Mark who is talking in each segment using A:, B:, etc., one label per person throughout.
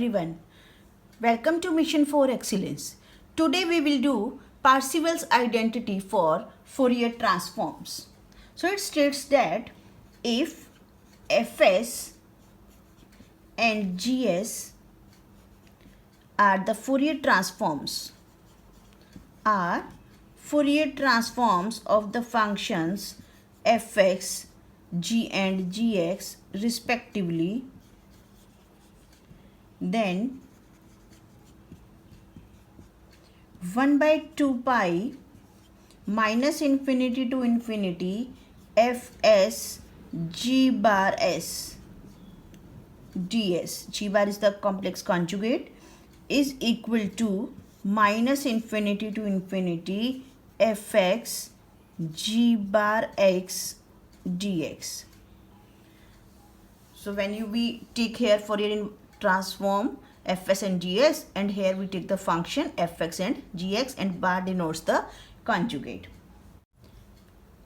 A: everyone. Welcome to Mission for Excellence. Today we will do Parseval's identity for Fourier transforms. So it states that if Fs and Gs are the Fourier transforms of the functions fx, g and gx respectively, then 1 by 2 pi minus infinity to infinity fs g bar s ds, g bar is the complex conjugate, is equal to minus infinity to infinity fx g bar x dx. So when we take here Fourier transform fs and gs, and here we take the function fx and gx, and bar denotes the conjugate.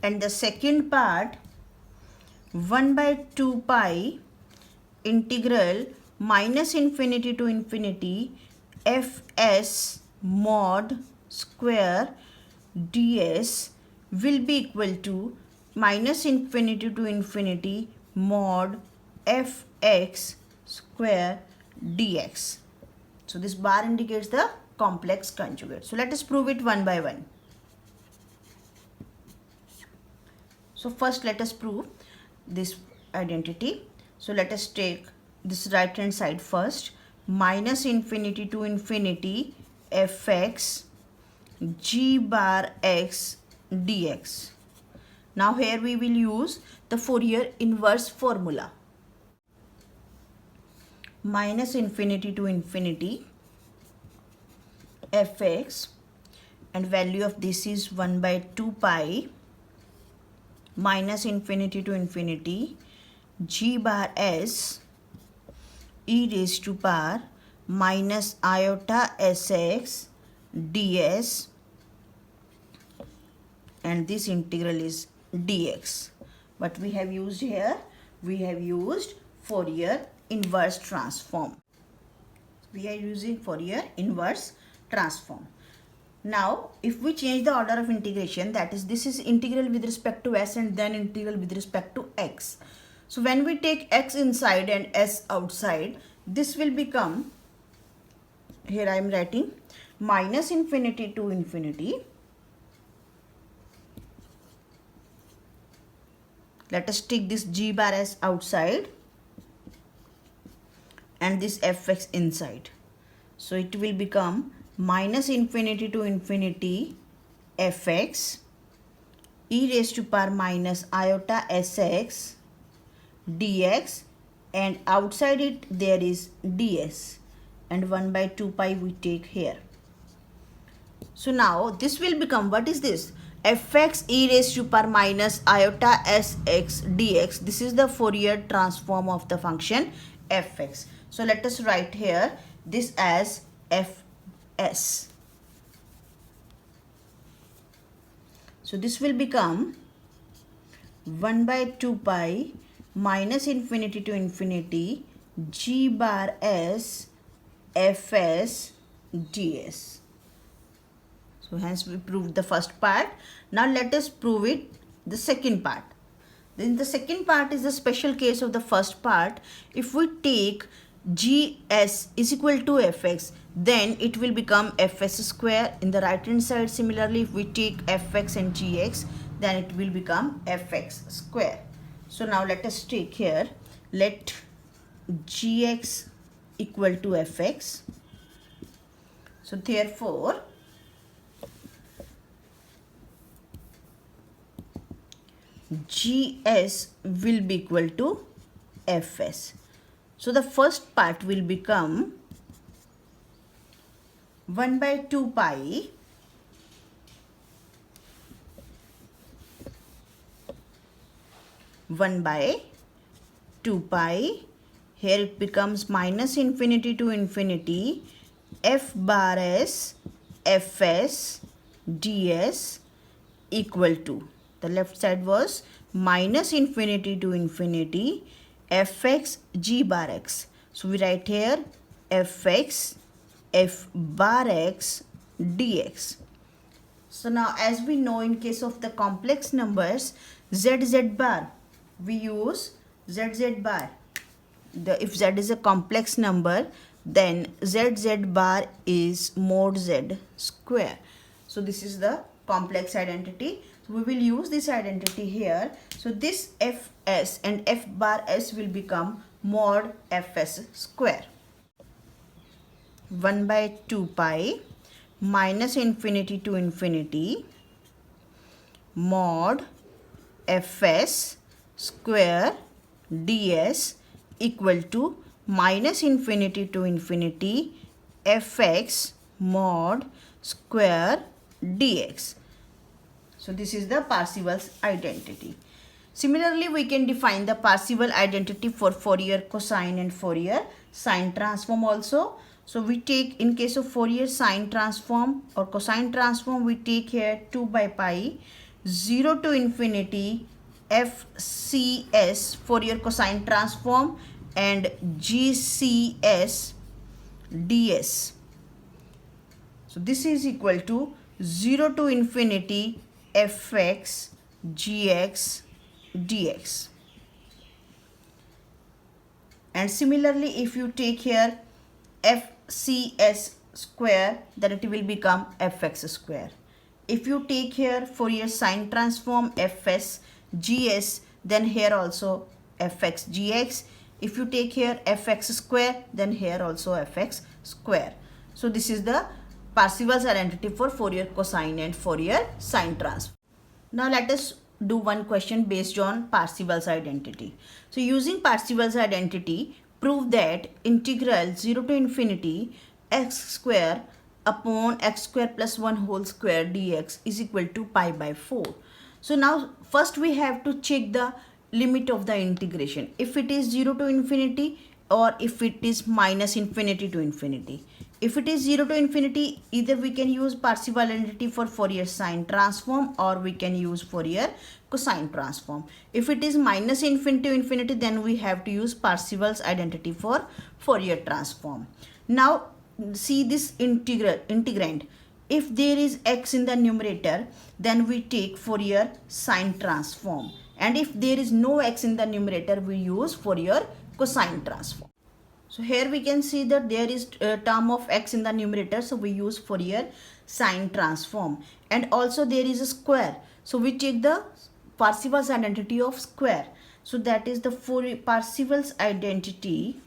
A: And the second part, 1 by 2 pi integral minus infinity to infinity fs mod square ds will be equal to minus infinity to infinity mod fx square dx. So this bar indicates the complex conjugate. So let us prove it one by one. So first let us prove this identity. So let us take this right hand side first. Minus infinity to infinity fx g bar x dx. Now here we will use the Fourier inverse formula. Minus infinity to infinity fx, and value of this is 1 by 2 pi minus infinity to infinity g bar s e raised to power minus iota sx ds, and this integral is dx. What we have used here? We have used Fourier inverse transform. We are using Fourier inverse transform. Now if we change the order of integration, that is, this is integral with respect to s and then integral with respect to x. So when we take x inside and s outside, this will become, here I am writing minus infinity to infinity. Let us take this g bar s outside and this fx inside. So it will become minus infinity to infinity fx e raised to power minus iota sx dx, and outside it there is ds, and 1 by 2 pi we take here. So now this will become, what is this? Fx e raised to power minus iota sx dx. This is the Fourier transform of the function fx. So let us write here this as fs. So this will become 1 by 2 pi minus infinity to infinity g bar s fs ds. So hence we proved the first part. Now let us prove it the second part. Then the second part is the special case of the first part. If we take gs is equal to fx, then it will become fs square in the right hand side. Similarly, if we take fx and gx, then it will become fx square. So now let us take here, let gx equal to fx. So therefore gs will be equal to fs. So the first part will become 1 by 2 pi here it becomes minus infinity to infinity f bar s fs ds equal to, the left side was minus infinity to infinity fx g bar x. So we write here fx f bar x dx. So now as we know, in case of the complex numbers z bar, we use z bar. If z is a complex number, then z bar is mod z square. So this is the complex identity. So we will use this identity here. So this fs and f bar s will become mod fs square. 1 by 2 pi minus infinity to infinity mod fs square ds equal to minus infinity to infinity fx mod square dx. So this is the Parseval's identity. Similarly, we can define the Parseval identity for Fourier cosine and Fourier sine transform also. So we take, in case of Fourier sine transform or cosine transform, we take here 2 by pi 0 to infinity FCS Fourier cosine transform and GCS ds. So this is equal to 0 to infinity fx gx dx. And similarly, if you take here fcs square, then it will become fx square. If you take here Fourier sine transform fs gs, then here also fx gx. If you take here fx square, then here also fx square. So this is the Parseval's identity for Fourier cosine and Fourier sine transform. Now let us do one question based on Parseval's identity. So using Parseval's identity, prove that integral 0 to infinity x square upon x square plus 1 whole square dx is equal to pi by 4. So now first we have to check the limit of the integration, if it is 0 to infinity or if it is minus infinity to infinity. If it is 0 to infinity, either we can use Parseval identity for Fourier sine transform or we can use Fourier cosine transform. If it is minus infinity to infinity, then we have to use Parseval's identity for Fourier transform. Now see this integrand. If there is x in the numerator, then we take Fourier sine transform. And if there is no x in the numerator, we use Fourier cosine transform. So here we can see that there is a term of x in the numerator, so we use Fourier sine transform. And also there is a square, so we take the Parseval's identity of square. So that is the Parseval's identity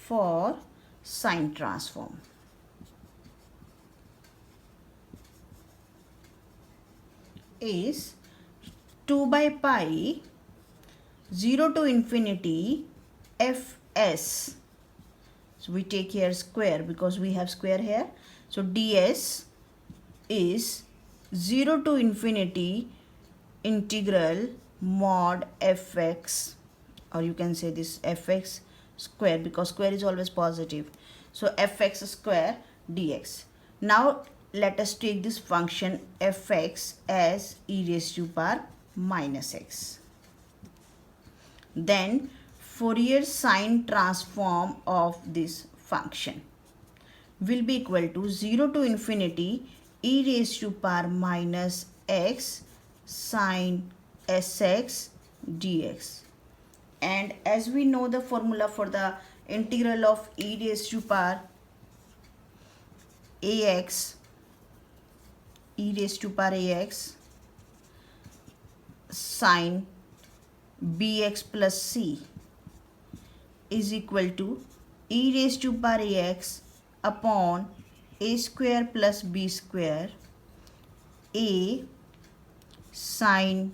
A: for sine transform. Is 2 by pi 0 to infinity fs. So we take here square because we have square here. So ds is 0 to infinity integral mod fx, or you can say this fx square because square is always positive. So fx square dx. Now let us take this function fx as e raised to power minus x. Then Fourier sine transform of this function will be equal to 0 to infinity e raised to power minus x sine sx dx. And as we know the formula for the integral of e raised to power ax, e raised to power ax sine bx plus c is equal to e raised to power ax upon a square plus b square a sine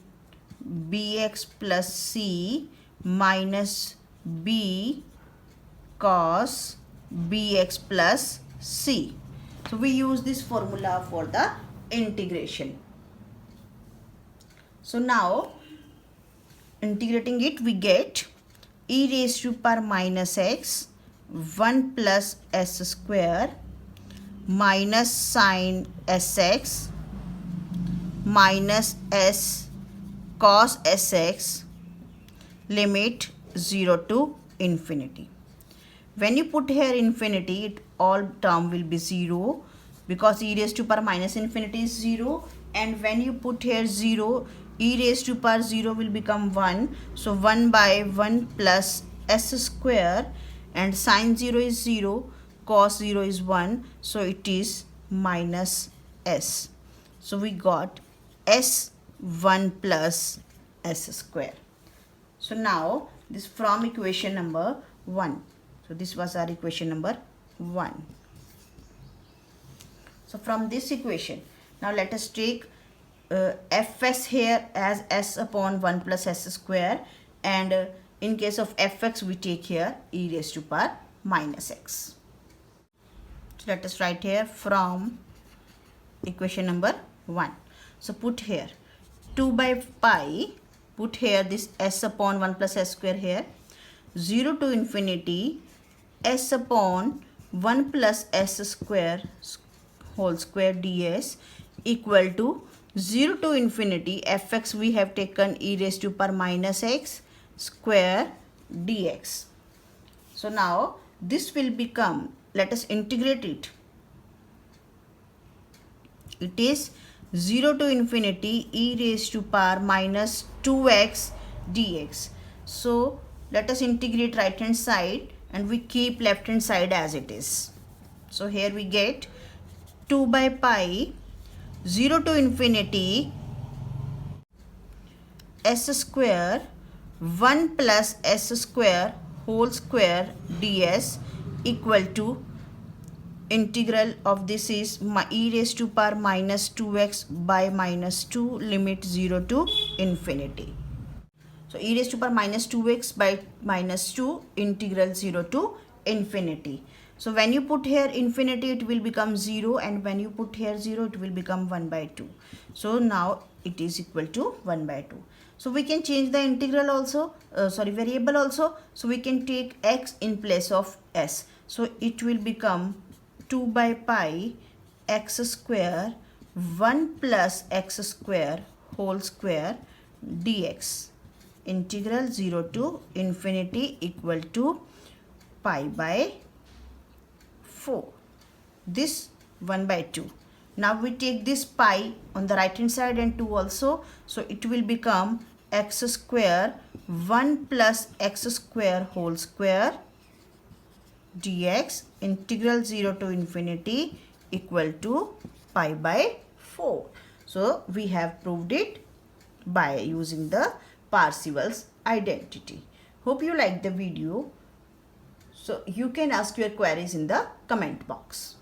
A: bx plus c minus b cos bx plus c. So we use this formula for the integration. So now integrating it, we get e raised to power minus x 1 plus s square minus sine sx minus s cos sx limit 0 to infinity. When you put here infinity, all term will be 0 because e raised to power minus infinity is 0, and when you put here 0, e raised to power 0 will become 1. So 1 by 1 plus s square, and sine 0 is 0, cos 0 is 1, so it is minus s. So we got s1 plus s square. So now this from equation number 1. So this was our equation number 1. So from this equation, now let us take fs here as s upon 1 plus s square, and in case of fx we take here e raised to power minus x. So let us write here from equation number 1. So put here 2 by pi, put here this s upon 1 plus s square here, 0 to infinity s upon 1 plus s square whole square ds equal to 0 to infinity fx we have taken e raised to power minus x square dx. So now this will become, let us integrate it. It is 0 to infinity e raised to power minus 2x dx. So let us integrate right hand side and we keep left hand side as it is. So here we get 2 by pi 0 to infinity s square 1 plus s square whole square ds equal to integral of this is e raised to power minus 2x by minus 2 limit 0 to infinity. So e raised to power minus 2x by minus 2 integral 0 to infinity. So when you put here infinity it will become 0, and when you put here 0 it will become 1 by 2. So now it is equal to 1 by 2. So we can change the integral also, variable also. So we can take x in place of s. So it will become 2 by pi x square 1 plus x square whole square dx integral 0 to infinity equal to pi by 4. This 1 by 2. Now we take this pi on the right hand side and 2 also. So it will become x square 1 plus x square whole square dx integral 0 to infinity equal to pi by 4. So we have proved it by using the Parseval's identity. Hope you liked the video. So you can ask your queries in the comment box.